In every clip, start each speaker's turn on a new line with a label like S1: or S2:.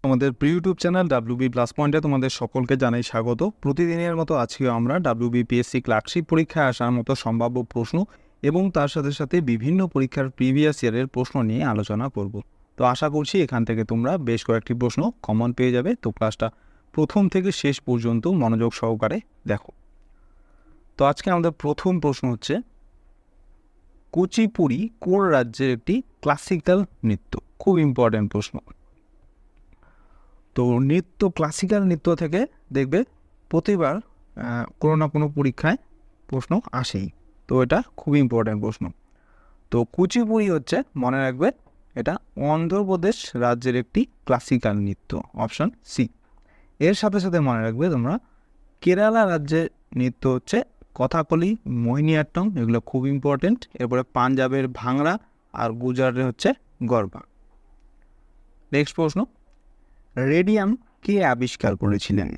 S1: আমাদের YouTube channel WB plus পয়েন্টে তোমাদের সকলকে জানাই স্বাগত। প্রতিদিনের মতো আজকেও আমরা ডাব্লিউবিপিএসসি ক্লার্কশিপ পরীক্ষায় আসার মতো সম্ভাব্য প্রশ্ন এবং তার সাথে সাথে বিভিন্ন পরীক্ষার প্রিভিয়াস ইয়ারের প্রশ্ন নিয়ে আলোচনা করব। তো আশা করছি এখান থেকে তোমরা বেশ কয়েকটি প্রশ্ন কমন পেয়ে যাবে। তো ক্লাসটা প্রথম থেকে শেষ পর্যন্ত মনোযোগ সহকারে দেখো। তো আজকে আমাদের প্রথম প্রশ্ন হচ্ছে, কুচিপুড়ি কোন রাজ্যের একটি ক্লাসিক্যাল নৃত্য? খুব ইম্পর্টেন্ট প্রশ্ন। তো নৃত্য, ক্লাসিক্যাল নৃত্য থেকে দেখবে প্রতিবার কোনো না কোনো পরীক্ষায় প্রশ্ন আসেই। তো এটা খুব ইম্পর্ট্যান্ট প্রশ্ন। তো কুচিপুড়ি হচ্ছে, মনে রাখবে, এটা অন্ধ্রপ্রদেশ রাজ্যের একটি ক্লাসিক্যাল নৃত্য, অপশন সি। এর সাথে সাথে মনে রাখবে তোমরা, কেরালা রাজ্যের নৃত্য হচ্ছে কথাকলি, মোহিনীআট্টম, এগুলো খুব ইম্পর্টেন্ট। এরপরে পাঞ্জাবের ভাংড়া আর গুজরাটের হচ্ছে গরবা। নেক্সট প্রশ্ন, রেডিয়াম কে আবিষ্কার করেছিলেন?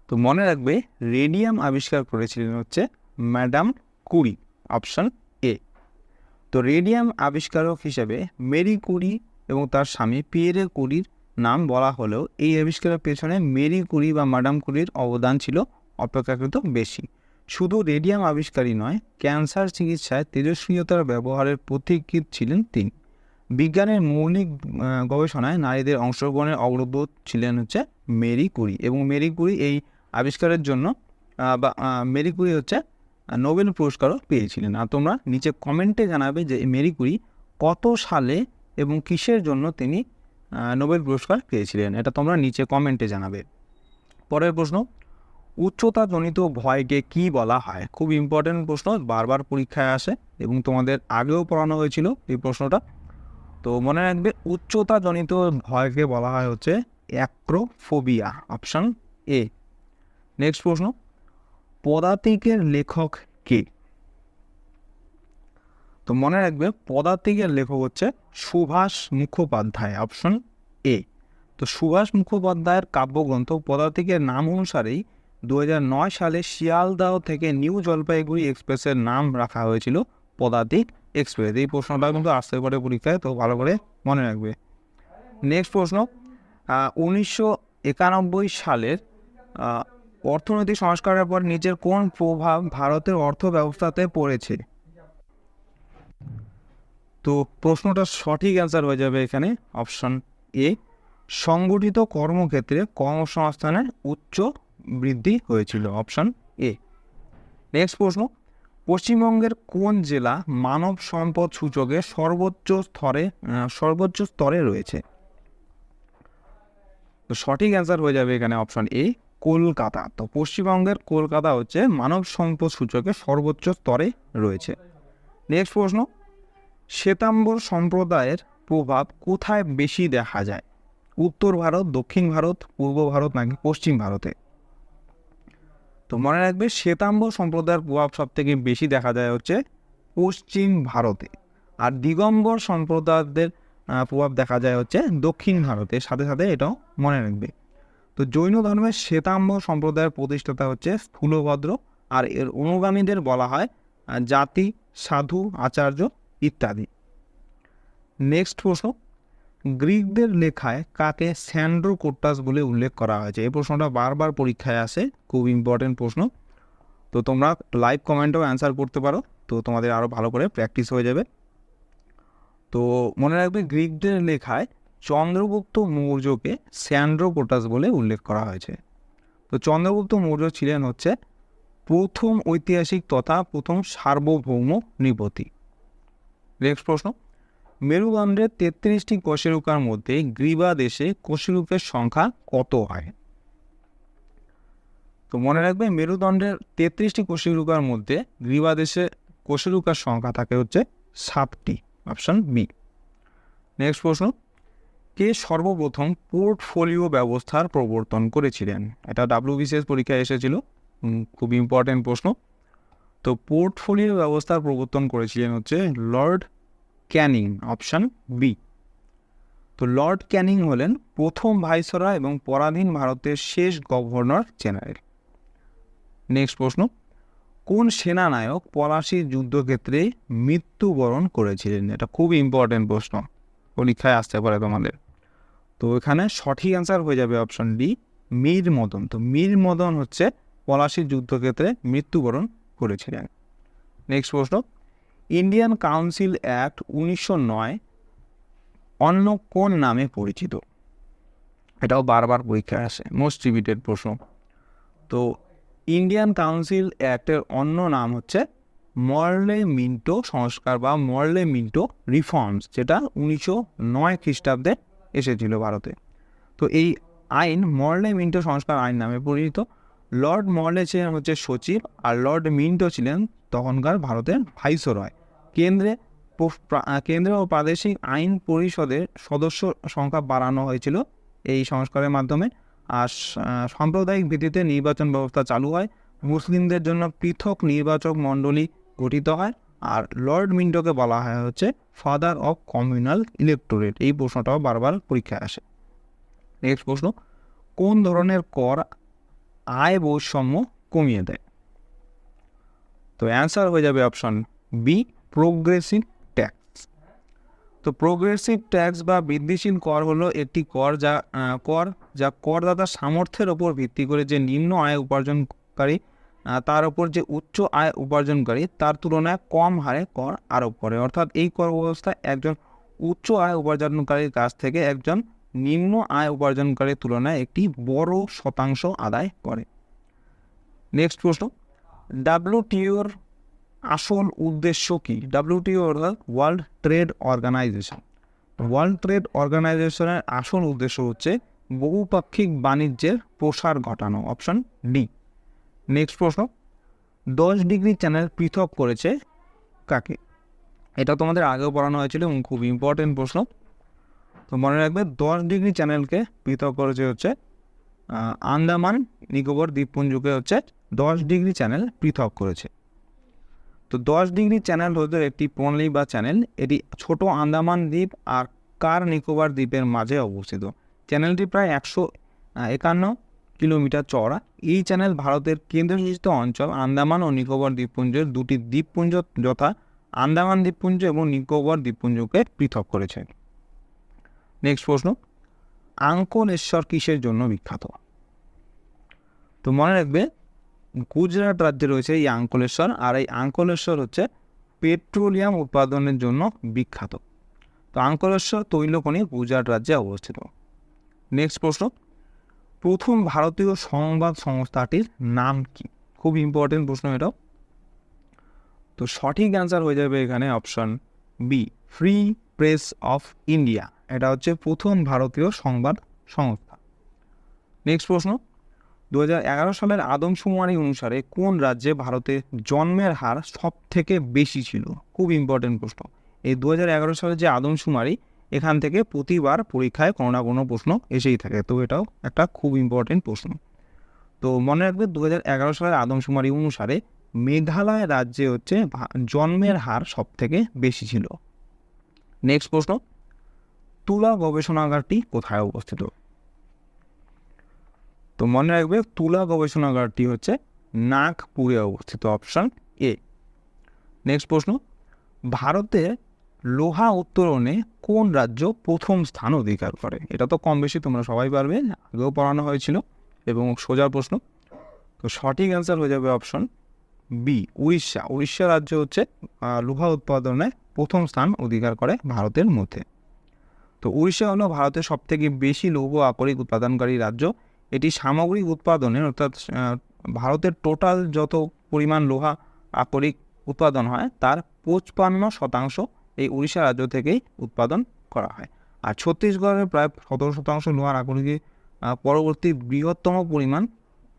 S1: তো মনে রাখবে, রেডিয়াম আবিষ্কার করেছিলেন হচ্ছে ম্যাডাম কুরি, অপশন এ। তো রেডিয়াম আবিষ্কারক হিসেবে মেরি কুরি এবং তার স্বামী পিয়েরে কুরির নাম বলা হলেও এই আবিষ্কারের পেছনে মেরি কুরি বা ম্যাডাম কুরির অবদান ছিল অপেক্ষাকৃত বেশি। শুধু রেডিয়াম আবিষ্কারই নয়, ক্যান্সার চিকিৎসায় তেজস্ক্রিয়তার ব্যবহারের পথিকৃৎ ছিলেন তিনি। বিজ্ঞানের মৌলিক গবেষণায় নারীদের অংশগ্রহণের অগ্রদূত ছিলেন হচ্ছে মেরি কুরি, এবং মেরি কুরি এই আবিষ্কারের জন্য মেরি কুরি হচ্ছে নোবেল পুরস্কারও পেয়েছিলেন। আর তোমরা নিচে কমেন্টে জানাবে যে মেরি কুরি কত সালে এবং কিসের জন্য তিনি নোবেল পুরস্কার পেয়েছিলেন, এটা তোমরা নিচে কমেন্টে জানাবে। পরের প্রশ্ন, উচ্চতাজনিত ভয়কে কি বলা হয়? খুব ইম্পর্টেন্ট প্রশ্ন, বারবার পরীক্ষায় আসে এবং তোমাদের আগেও পড়ানো হয়েছিল এই প্রশ্নটা। তো মনে রাখবে, উচ্চতাজনিত ভয়কে বলা হয় হচ্ছে অ্যাক্রোফোবিয়া, অপশন এ। নেক্সট প্রশ্ন, পদাতিকের লেখক কে? তো মনে রাখবে, পদাতিকের লেখক হচ্ছে সুভাষ মুখোপাধ্যায়, অপশন এ। তো সুভাষ মুখোপাধ্যায়ের কাব্যগ্রন্থ পদাতিকের নাম অনুসারেই 2009 সালে শিয়ালদাহ থেকে নিউ জলপাইগুড়ি এক্সপ্রেসের নাম রাখা হয়েছিল পদাতিক এক্সপ্রেস। এই প্রশ্নটা কিন্তু আসতে পারে পরীক্ষায়, তো ভালো করে মনে রাখবে। নেক্সট প্রশ্ন, 1991 সালের অর্থনৈতিক সংস্কারের পর নিচের কোন প্রভাব ভারতের অর্থ ব্যবস্থাতে পড়েছে? তো প্রশ্নটা সঠিক অ্যান্সার হয়ে যাবে এখানে অপশন এ, সংগঠিত কর্মক্ষেত্রে কর্মসংস্থানের উচ্চ বৃদ্ধি হয়েছিল, অপশন এ। নেক্সট প্রশ্ন, পশ্চিমবঙ্গের কোন জেলা মানব সম্পদ সূচকে সর্বোচ্চ স্তরে রয়েছে? তো সঠিক অ্যান্সার হয়ে যাবে এখানে অপশন এ, কলকাতা। তো পশ্চিমবঙ্গের কলকাতা হচ্ছে মানব সম্পদ সূচকে সর্বোচ্চ স্তরে রয়েছে। নেক্সট প্রশ্ন, শ্বেতাম্বর সম্প্রদায়ের প্রভাব কোথায় বেশি দেখা যায়? উত্তর ভারত, দক্ষিণ ভারত, পূর্ব ভারত নাকি পশ্চিম ভারতে? তো মনে রাখবে, শ্বেতাম্বর সম্প্রদায়ের প্রভাব সব থেকে বেশি দেখা যায় হচ্ছে পশ্চিম ভারতে, আর দিগম্বর সম্প্রদায়দের প্রভাব দেখা যায় হচ্ছে দক্ষিণ ভারতে। সাথে সাথে এটাও মনে রাখবে। তো জৈন ধর্মের শ্বেতাম্বর সম্প্রদায়ের প্রতিষ্ঠাতা হচ্ছে স্থূলভদ্র, আর এর অনুগামীদের বলা হয় জাতি, সাধু, আচার্য ইত্যাদি। নেক্সট প্রশ্ন, গ্রিকদের লেখায় কাকে স্যান্ড্রোকোট্টাস বলে উল্লেখ করা হয়েছে? এই প্রশ্নটা বারবার পরীক্ষায় আসে, খুব ইম্পর্টেন্ট প্রশ্ন। তো তোমরা লাইভ কমেন্টেও অ্যান্সার করতে পারো, তো তোমাদের আরও ভালো করে প্র্যাকটিস হয়ে যাবে। তো মনে রাখবে, গ্রিকদের লেখায় চন্দ্রগুপ্ত মৌর্যকে স্যান্ড্রোকোটাস বলে উল্লেখ করা হয়েছে। তো চন্দ্রগুপ্ত মৌর্য ছিলেন হচ্ছে প্রথম ঐতিহাসিক তথা প্রথম সার্বভৌম নৃপতি। নেক্সট প্রশ্ন, মেরুদণ্ডের 33টি কশেরুকার মধ্যে গ্রীবা দেশে কশেরুকের সংখ্যা কত হয়? তো মনে রাখবে, মেরুদণ্ডের 33টি কশেরুকার মধ্যে গ্রীবা দেশে কশেরুকার সংখ্যা থাকে হচ্ছে 7টি, অপশন বি। নেক্সট প্রশ্ন, কে সর্বপ্রথম পোর্টফোলিও ব্যবস্থার প্রবর্তন করেছিলেন? এটা ডাব্লিউবিসিএস পরীক্ষায় এসেছিল, খুব ইম্পর্টেন্ট প্রশ্ন। তো পোর্টফোলিও ব্যবস্থার প্রবর্তন করেছিলেন হচ্ছে লর্ড ক্যানিং, অপশন বি। তো লর্ড ক্যানিং হলেন প্রথম ভাইসরয় এবং পরাধীন ভারতের শেষ গভর্নর জেনারেল। নেক্সট প্রশ্ন, কোন সেনানায়ক পলাশির যুদ্ধক্ষেত্রে মৃত্যুবরণ করেছিলেন? এটা খুব ইম্পর্টেন্ট প্রশ্ন। পরীক্ষায় আসতে পারে তোমাদের। তো এখানে সঠিক অ্যান্সার হয়ে যাবে অপশন ডি, মীর মদন। তো মীর মদন হচ্ছে পলাশীর যুদ্ধক্ষেত্রে মৃত্যুবরণ করেছিলেন। নেক্সট প্রশ্ন, ইন্ডিয়ান কাউন্সিল অ্যাক্ট 1909 অন্য কোন নামে পরিচিত? এটাও বারবার পরীক্ষায় আসে, মোস্ট রিপিটেড প্রশ্ন। তো ইন্ডিয়ান কাউন্সিল অ্যাক্টের অন্য নাম হচ্ছে মরলে মিন্টো সংস্কার বা মরলে মিন্টো রিফর্মস, যেটা 1909 খ্রিস্টাব্দে এসেছিল ভারতে। তো এই আইন মরলে মিন্টো সংস্কার আইন নামে পরিচিত। লর্ড মরলে ছিলেন হচ্ছে সচিব, আর লর্ড মিন্টো ছিলেন তখনকার ভারতের ভাইসরয়। কেন্দ্র ও প্রাদেশিক আইন পরিষদের সদস্য সংখ্যা বাড়ানো হয়েছিল এই সংস্কারের মাধ্যমে। আর সাম্প্রদায়িক ভিত্তিতে নির্বাচন ব্যবস্থা চালু হয়। মুসলিমদের জন্য পৃথক নির্বাচক মণ্ডলী গঠিত হয়। আর লর্ড মিন্টোকে বলা হয় হচ্ছে ফাদার অফ কমিউনাল ইলেকটোরেট। এই প্রশ্নটাও বারবার পরীক্ষায় আসে। নেক্সট প্রশ্ন, কোন ধরনের কর আয় বৈষম্য কমিয়ে দেয়? তো অ্যান্সার হয়ে যাবে অপশন বি, প্রোগ্রেসিভ ট্যাক্স। তো প্রোগ্রেসিভ ট্যাক্স বা বৃদ্ধিশীল কর হলো একটি কর যা করদাতার সামর্থ্যের ওপর ভিত্তি করে যে নিম্ন আয় উপার্জনকারী তার ওপর যে উচ্চ আয় উপার্জনকারী তার তুলনায় কম হারে কর আরোপ করে। অর্থাৎ এই কর ব্যবস্থা একজন উচ্চ আয় উপার্জনকারীর কাছ থেকে একজন নিম্ন আয় উপার্জনকারীর তুলনায় একটি বড় শতাংশ আদায় করে। নেক্সট প্রশ্ন, ডাব্লিউটিওর আসল উদ্দেশ্য কি? ডাব্লিউটিও অর্থাৎ World Trade Organization. World Trade অর্গানাইজেশনের আসল উদ্দেশ্য হচ্ছে বহুপাক্ষিক বাণিজ্যের প্রসার ঘটানো, অপশন ডি। নেক্সট প্রশ্ন, 10 ডিগ্রি চ্যানেল পৃথক করেছে কাকে? এটা তোমাদের আগেও পড়ানো হয়েছিল এবং খুব ইম্পর্টেন্ট প্রশ্ন। তো মনে রাখবে 10 ডিগ্রি চ্যানেলকে পৃথক করেছে হচ্ছে আন্দামান নিকোবর দ্বীপপুঞ্জকে হচ্ছে 10 ডিগ্রি চ্যানেল পৃথক করেছে। তো 10 ডিগ্রি চ্যানেল হচ্ছে একটি প্রণালী বা চ্যানেল, এটি ছোট আন্দামান দ্বীপ আর কার নিকোবর দ্বীপের মাঝে অবস্থিত। চ্যানেলটি প্রায় 151 কিলোমিটার চওড়া। এই চ্যানেল ভারতের কেন্দ্রশাসিত অঞ্চল আন্দামান ও নিকোবর দ্বীপপুঞ্জের দুটি দ্বীপপুঞ্জ যথা আন্দামান দ্বীপপুঞ্জ এবং নিকোবর দ্বীপপুঞ্জকে পৃথক করেছে। নেক্সট প্রশ্ন, আঙ্কলেশ্বর কিসের জন্য বিখ্যাত? তো মনে রাখবে গুজরাট রাজ্যে রয়েছে এই আঙ্কলেশ্বর, আর এই আঙ্কলেশ্বর হচ্ছে পেট্রোলিয়াম উৎপাদনের জন্য বিখ্যাত। তো আঙ্কলেশ্বর তৈলখনি গুজরাট রাজ্যে অবস্থিত। নেক্সট প্রশ্ন, প্রথম ভারতীয় সংবাদ সংস্থাটির নাম কি? খুব ইম্পর্টেন্ট প্রশ্ন এটাও। তো সঠিক অ্যান্সার হয়ে যাবে এখানে option B, free press of India. এটা হচ্ছে প্রথম ভারতীয় সংবাদ সংস্থা। নেক্সট প্রশ্ন, 2011 সালের আদমশুমারি অনুসারে কোন রাজ্যে ভারতে জন্মের হার সব থেকে বেশি ছিল? খুব ইম্পর্টেন্ট প্রশ্ন। এই 2011 সালের যে আদমশুমারি, এখান থেকে প্রতিবার পরীক্ষায় কোনো না কোনো প্রশ্ন এসেই থাকে। তো এটাও একটা খুব ইম্পর্টেন্ট প্রশ্ন। তো মনে রাখবে 2011 সালের আদমশুমারি অনুসারে মেঘালয় রাজ্যে হচ্ছে জন্মের হার সব থেকে বেশি ছিল। নেক্সট প্রশ্ন, তুলা গবেষণাগারটি কোথায় অবস্থিত? তো মনে রাখবে তুলা গবেষণাগারটি হচ্ছে নাগপুরে অবস্থিত, অপশন এ। নেক্সট প্রশ্ন, ভারতে লোহা উত্তোলনে কোন রাজ্য প্রথম স্থান অধিকার করে? এটা তো কম বেশি তোমরা সবাই পারবে, আগেও পড়ানো হয়েছিল এবং সোজা প্রশ্ন। তো সঠিক অ্যান্সার হয়ে যাবে অপশন বি, উড়িষ্যা। উড়িষ্যা রাজ্য হচ্ছে লোহা উৎপাদনে প্রথম স্থান অধিকার করে ভারতের মধ্যে। তো উড়িষ্যা হলো ভারতের সবথেকে বেশি লৌহ আকরিক উৎপাদনকারী রাজ্য। এটি সামগ্রিক উৎপাদনের অর্থাৎ ভারতের টোটাল যত পরিমাণ লোহা আকরিক উৎপাদন হয় তার 55% এই উড়িষ্যা রাজ্য থেকেই উৎপাদন করা হয়। আর ছত্তিশগড়ের প্রায় 17% লোহার আকরিকে পরবর্তী বৃহত্তম পরিমাণ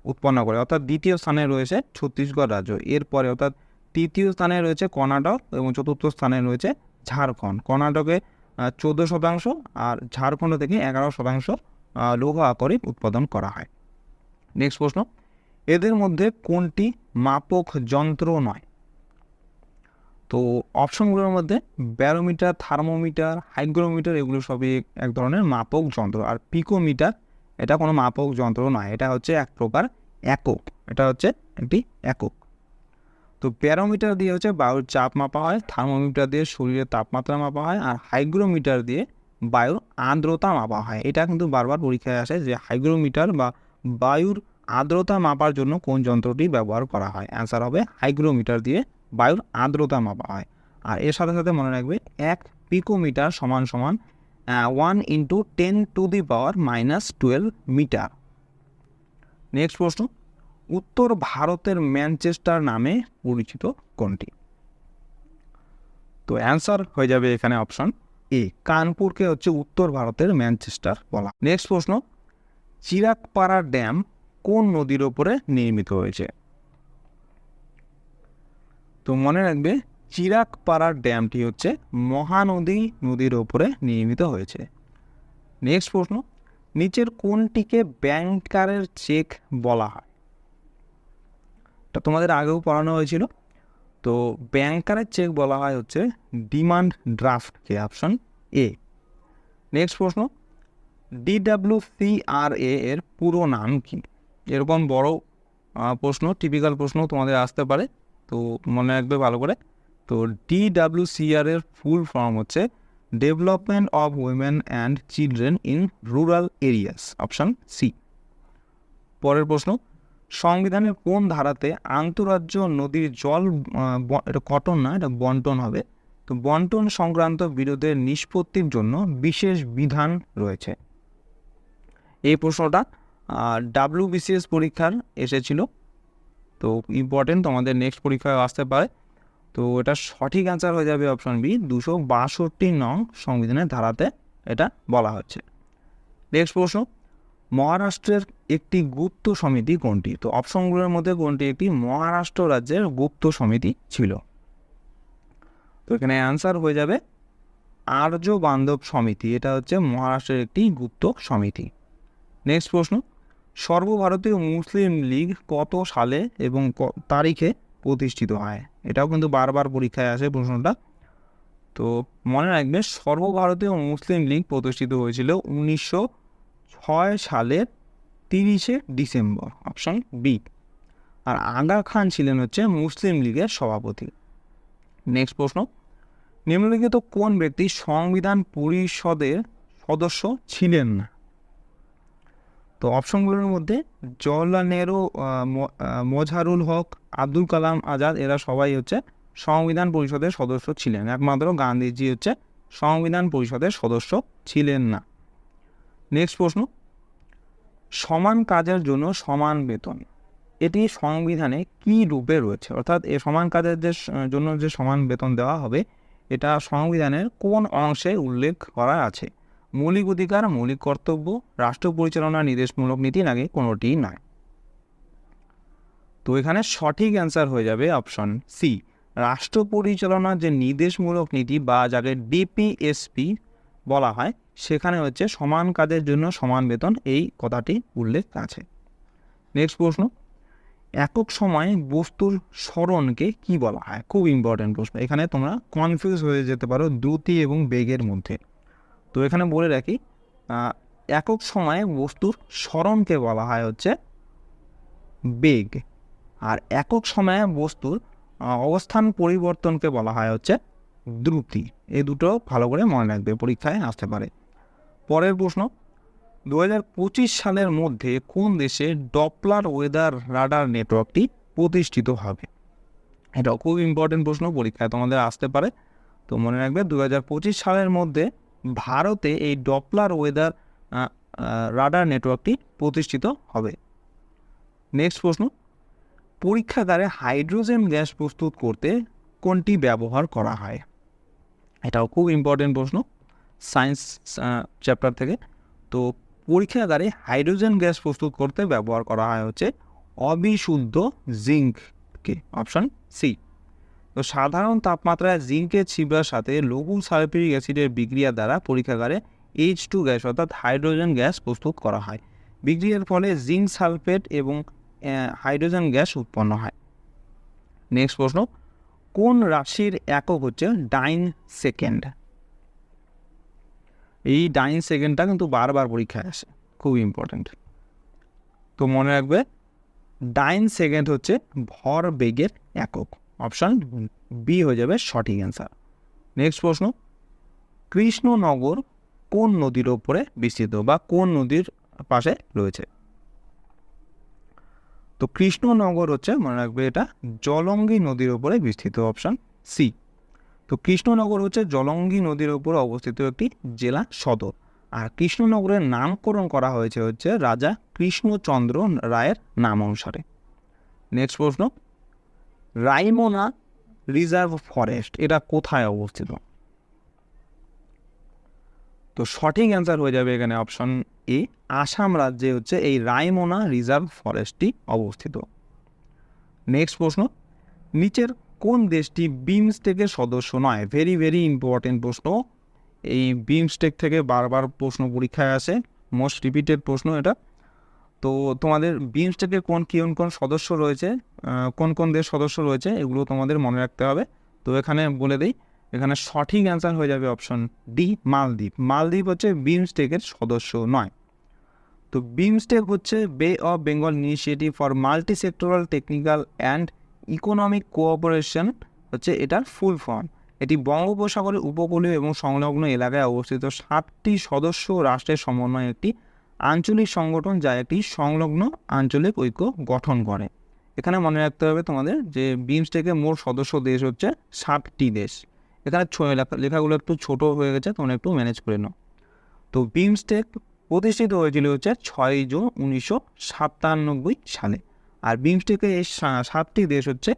S1: উৎপন্ন করে, অর্থাৎ দ্বিতীয় স্থানে রয়েছে ছত্তিশগড় রাজ্য। এরপরে অর্থাৎ তৃতীয় স্থানে রয়েছে কর্ণাটক এবং চতুর্থ স্থানে রয়েছে ঝাড়খণ্ড। কর্ণাটকে 14% আর ঝাড়খণ্ড থেকে 11% লৌহ আকরিক উৎপাদন করা হয়। নেক্সট প্রশ্ন, এদের মধ্যে কোনটি মাপক যন্ত্র নয়? তো অপশনগুলোর মধ্যে ব্যারোমিটার, থার্মোমিটার, হাইগ্রোমিটার এগুলো সবই এক ধরনের মাপক যন্ত্র। আর পিকোমিটার এটা কোনো মাপক যন্ত্র নয়, এটা হচ্ছে এক প্রকার একক। এটা হচ্ছে একটি একক। তো ব্যারোমিটার দিয়ে হচ্ছে বায়ুর চাপ মাপা হয়, থার্মোমিটার দিয়ে শরীরের তাপমাত্রা মাপা হয়, আর হাইগ্রোমিটার দিয়ে বায়ুর আর্দ্রতা মাপা হয়। এটা কিন্তু বারবার পরীক্ষায় আসে যে হাইগ্রোমিটার বা বায়ুর আর্দ্রতা মাপার জন্য কোন যন্ত্রটি ব্যবহার করা হয়। অ্যান্সার হবে হাইগ্রোমিটার দিয়ে বায়ুর আর্দ্রতা মাপা হয়। আর এর সাথে সাথে মনে রাখবে 1 পিকোমিটার সমান সমান 1 × 10⁻⁻12 মিটার। নেক্সট প্রশ্ন, উত্তর ভারতের ম্যানচেস্টার নামে পরিচিত কোনটি? তো অ্যান্সার হয়ে যাবে এখানে অপশন এ, কানপুরকে হচ্ছে উত্তর ভারতের ম্যানচেস্টার বলা। নেক্সট প্রশ্ন, চিরাগপাড়া ড্যাম কোন নদীর ওপরে নির্মিত হয়েছে? তো মনে রাখবে চিরাগপাড়া ড্যামটি হচ্ছে মহানদী নদীর ওপরে নির্মিত হয়েছে। নেক্সট প্রশ্ন, নিচের কোনটিকে ব্যাংকারের চেক বলা হয়? এটা তোমাদের আগেও পড়ানো হয়েছিল। তো ব্যাংকারের চেক বলা হয় হচ্ছে ডিমান্ড ড্রাফটকে, অপশন এ। নেক্সট প্রশ্ন, DWCRA এর পুরো নাম কি? এরকম বড় প্রশ্ন, টিপিক্যাল প্রশ্ন তোমাদের আসতে পারে, তো মনে রাখবে ভালো করে। তো DWCR এর ফুল ফর্ম হচ্ছে Development of Women and Children in Rural Areas, option C. পরের প্রশ্ন, সংবিধানের কোন ধারাতে আন্তঃরাজ্য নদীর জল এটা কটন না, এটা বন্টন হবে, তো বন্টন সংক্রান্ত বিরোধের নিষ্পত্তির জন্য বিশেষ বিধান রয়েছে? এই প্রশ্নটা WBCS পরীক্ষার এসেছিল, তো ইম্পর্টেন্ট, তোমাদের নেক্সট পরীক্ষায় আসতে পারে। তো এটা সঠিক অ্যান্সার হয়ে যাবে অপশন বি, 262 নং সংবিধানের ধারাতে এটা বলা হচ্ছে। নেক্সট প্রশ্ন, মহারাষ্ট্রের একটি গুপ্ত সমিতি কোনটি? তো অপশনগুলোর মধ্যে কোনটি একটি মহারাষ্ট্র রাজ্যের গুপ্ত সমিতি ছিল? তো এখানে অ্যান্সার হয়ে যাবে আর্য বান্ধব সমিতি, এটা হচ্ছে মহারাষ্ট্রের একটি গুপ্ত সমিতি। নেক্সট প্রশ্ন, সর্বভারতীয় মুসলিম লীগ কত সালে এবং তারিখে প্রতিষ্ঠিত হয়? এটাও কিন্তু বারবার পরীক্ষায় আসে প্রশ্নটা। তো মনে রাখবে সর্বভারতীয় মুসলিম লীগ প্রতিষ্ঠিত হয়েছিল 1906 সালের 30শে ডিসেম্বর, অপশন বি। আর আগা খান ছিলেন হচ্ছে মুসলিম লীগের সভাপতি। নেক্সট প্রশ্ন, নিম্নলিখিত কোন ব্যক্তি সংবিধান পরিষদের সদস্য ছিলেন না? তো অপশনগুলোর মধ্যে জওহরলাল নেহরু, মজহারুল হক, আব্দুল কালাম আজাদ, এরা সবাই হচ্ছে সংবিধান পরিষদের সদস্য ছিলেন। একমাত্র গান্ধীজি হচ্ছে সংবিধান পরিষদের সদস্য ছিলেন না। নেক্সট প্রশ্ন, সমান কাজের জন্য সমান বেতন, এটি সংবিধানে কি রূপে রয়েছে? অর্থাৎ এই সমান কাজের জন্য যে সমান বেতন দেওয়া হবে, এটা সংবিধানের কোন অংশে উল্লেখ করা আছে? মৌলিক অধিকার, মৌলিক কর্তব্য, রাষ্ট্র পরিচালনা নির্দেশমূলক নীতি, নাকি কোনোটিই নয়? তো এখানে সঠিক অ্যান্সার হয়ে যাবে অপশন সি, রাষ্ট্র পরিচালনার যে নির্দেশমূলক নীতি বা যাকে DPSP বলা হয়, সেখানে হচ্ছে সমান কাজের জন্য সমান বেতন, এই কথাটি উল্লেখ আছে। নেক্সট প্রশ্ন, একক সময়ে বস্তুর সরণকে কি বলা হয়? খুব ইম্পর্টেন্ট প্রশ্ন, এখানে তোমরা কনফিউজ হয়ে যেতে পারো দ্রুতি এবং বেগের মধ্যে। তো এখানে বলে রাখি, একক সময়ে বস্তুর সরণকে বলা হয় হচ্ছে বেগ, আর একক সময়ে বস্তুর অবস্থান পরিবর্তনকে বলা হয় হচ্ছে দ্রুতি। এই দুটো ভালো করে মনে রাখবে, পরীক্ষায় আসতে পারে। পরের প্রশ্ন, 2025 সালের মধ্যে কোন দেশে ডপলার ওয়েদার রাডার নেটওয়ার্কটি প্রতিষ্ঠিত হবে? এটাও খুব ইম্পর্টেন্ট প্রশ্ন, পরীক্ষায় তোমাদের আসতে পারে। তো মনে রাখবে 2025 সালের মধ্যে ভারতে এই ডপলার ওয়েদার রাডার নেটওয়ার্কটি প্রতিষ্ঠিত হবে। নেক্সট প্রশ্ন, পরীক্ষাগারে হাইড্রোজেন গ্যাস প্রস্তুত করতে কোনটি ব্যবহার করা হয়? এটাও খুব ইম্পর্টেন্ট প্রশ্ন সায়েন্স চ্যাপ্টার থেকে। তো পরীক্ষাগারে হাইড্রোজেন গ্যাস প্রস্তুত করতে ব্যবহার করা হয় হচ্ছে অবিশুদ্ধ জিঙ্ককে, অপশন সি। তো সাধারণ তাপমাত্রায় জিঙ্কের ছিবড়ার সাথে লঘু সালফিউরিক অ্যাসিডের বিক্রিয়া দ্বারা পরীক্ষাগারে H2 গ্যাস অর্থাৎ হাইড্রোজেন গ্যাস প্রস্তুত করা হয়। বিক্রিয়ার ফলে জিঙ্ক সালফেট এবং হাইড্রোজেন গ্যাস উৎপন্ন হয়। নেক্সট প্রশ্ন, কোন রাশির একক হচ্ছে ডাইন সেকেন্ড? এই ডাইন সেকেন্ডটা কিন্তু বারবার পরীক্ষায় আসে, খুব ইম্পর্টেন্ট। তো মনে রাখবে ডাইন সেকেন্ড হচ্ছে ভর বেগের একক, অপশন বি হয়ে যাবে সঠিক অ্যান্সার। নেক্সট প্রশ্ন, কৃষ্ণনগর কোন নদীর ওপরে বিস্তৃত বা কোন নদীর পাশে রয়েছে? তো কৃষ্ণনগর হচ্ছে, মনে রাখবে, এটা জলঙ্গি নদীর ওপরে বিস্তৃত, অপশান সি। তো কৃষ্ণনগর হচ্ছে জলঙ্গি নদীর উপর অবস্থিত একটি জেলা সদর। আর কৃষ্ণনগরের নামকরণ করা হয়েছে হচ্ছে রাজা কৃষ্ণচন্দ্র রায়ের নাম অনুসারে। নেক্সট প্রশ্ন, রাইমোনা রিজার্ভ ফরেস্ট এটা কোথায় অবস্থিত? তো সঠিক অ্যান্সার হয়ে যাবে এখানে অপশন এ, আসাম রাজ্যে হচ্ছে এই রাইমোনা রিজার্ভ ফরেস্টটি অবস্থিত। নেক্সট প্রশ্ন, নিচের কোন দেশটি বিমস্টেকের সদস্য নয়? ভেরি ভেরি ইম্পর্টেন্ট প্রশ্ন। এই বিমস্টেক থেকে বারবার প্রশ্ন পরীক্ষায় আসে, মোস্ট রিপিটেড প্রশ্ন এটা। তো তোমাদের বিমস্টেকের কোন সদস্য রয়েছে, কোন কোন দেশ সদস্য রয়েছে, এগুলো তোমাদের মনে রাখতে হবে। তো এখানে বলে দিই, এখানে সঠিক অ্যান্সার হয়ে যাবে অপশন ডি, মালদ্বীপ। মালদ্বীপ হচ্ছে বিমস্টেকের সদস্য নয়। তো বিমস্টেক হচ্ছে বে of Bengal initiative for multi sectoral technical and economic cooperation হচ্ছে এটার ফুল ফর্ম। এটি বঙ্গোপসাগরের উপকূলীয় এবং সংলগ্ন এলাকায় অবস্থিত 7টি সদস্য রাষ্ট্রের সমন্বয়ে একটি আঞ্চলিক সংগঠন, যা একটি সংলগ্ন আঞ্চলিক ঐক্য গঠন করে। এখানে মনে রাখতে হবে তোমাদের যে বিমস্টেকের মোট সদস্য দেশ হচ্ছে 7টি দেশ। এখানে লেখাগুলো একটু ছোট হয়ে গেছে, তোমরা একটু ম্যানেজ করে নাও। তো বিমস্টেক প্রতিষ্ঠিত হয়েছিল হচ্ছে 6 জুন 1997 সালে। আর বিমস্টেকের এই 7টি দেশ হচ্ছে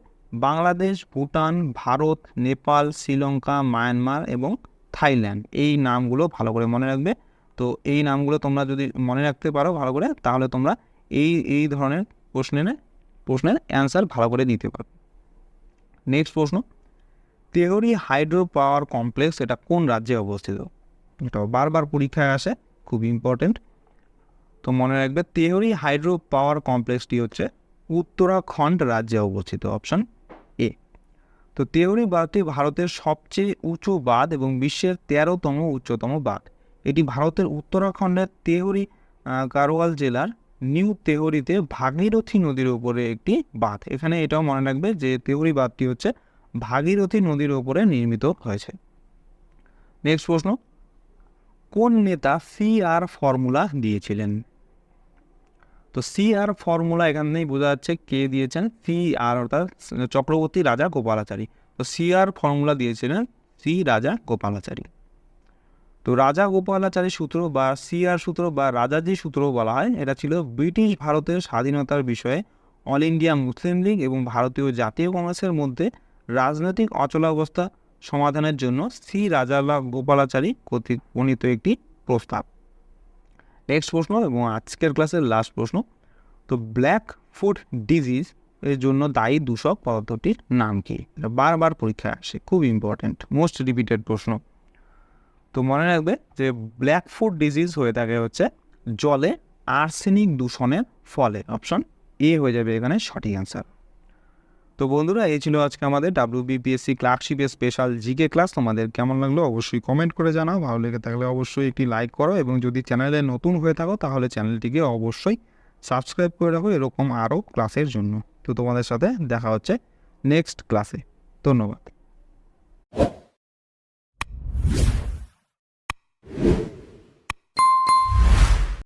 S1: বাংলাদেশ, ভুটান, ভারত, নেপাল, শ্রীলঙ্কা, মায়ানমার এবং থাইল্যান্ড। এই নামগুলো ভালো করে মনে রাখবে। তো এই নামগুলো তোমরা যদি মনে রাখতে পারো ভালো করে, তাহলে তোমরা এই ধরনের প্রশ্নের অ্যান্সার ভালো করে দিতে পারো। নেক্সট প্রশ্ন, তেহরি হাইড্রো পাওয়ার কমপ্লেক্স এটা কোন রাজ্যে অবস্থিত? এটা বারবার পরীক্ষায় আসে, খুব ইম্পর্টেন্ট। তো মনে রাখবে, তেহরি হাইড্রো পাওয়ার কমপ্লেক্সটি হচ্ছে উত্তরাখণ্ড রাজ্যে অবস্থিত, অপশন এ। তো তেহরি বাঁধটি ভারতের সবচেয়ে উঁচু বাঁধ এবং বিশ্বের 13তম উচ্চতম বাঁধ। এটি ভারতের উত্তরাখণ্ডের তেহরি গাড়োয়াল জেলার নিউ তেহরিতে ভাগীরথী নদীর উপরে একটি বাঁধ। এখানে এটাও মনে রাখবে যে তেহরি বাঁধটি হচ্ছে ভাগীরথী নদীর উপরে নির্মিত হয়েছে। নেক্সট প্রশ্ন, কোন নেতা CR ফর্মুলা দিয়েছিলেন? তো CR ফর্মুলা এখানেই বোঝা যাচ্ছে কে দিয়েছেন, CR অর্থাৎ চক্রবর্তী রাজা গোপালাচারী। তো CR ফর্মুলা দিয়েছিলেন রাজা গোপালাচারী। তো রাজা গোপালাচারী সূত্র বা CR সূত্র বা রাজাজি সূত্র বলা হয়। এটা ছিল ব্রিটিশ ভারতের স্বাধীনতার বিষয়ে অল ইন্ডিয়া মুসলিম লীগ এবং ভারতীয় জাতীয় কংগ্রেসের মধ্যে রাজনৈতিক অচলাবস্থা সমাধানের জন্য রাজা গোপালাচারী কর্তৃক প্রণীত একটি প্রস্তাব। নেক্সট প্রশ্ন এবং আজকের ক্লাসের লাস্ট প্রশ্ন, তো ব্ল্যাক ফুট ডিজিজ এর জন্য দায়ী দূষক পদার্থটির নাম কি? বারবার পরীক্ষায় আসে, খুব ইম্পর্টেন্ট, মোস্ট রিপিটেড প্রশ্ন। তো মনে রাখবে যে ব্ল্যাক ফুট ডিজিজ হয়ে থাকে হচ্ছে জলে আর্সেনিক দূষণের ফলে, অপশন এ হয়ে যাবে এখানে সঠিক অ্যান্সার। তো বন্ধুরা, এই ছিল আজকে আমাদের WBPSC ক্লার্কশিপের স্পেশাল জিকে ক্লাস। তোমাদের কেমন লাগলো অবশ্যই কমেন্ট করে জানাও। ভালো লেগে থাকলে অবশ্যই একটি লাইক করো এবং যদি চ্যানেলে নতুন হয়ে থাকো তাহলে চ্যানেলটিকে অবশ্যই সাবস্ক্রাইব করে রাখো এরকম আরও ক্লাসের জন্য। তো তোমাদের সাথে দেখা হচ্ছে নেক্সট ক্লাসে। ধন্যবাদ।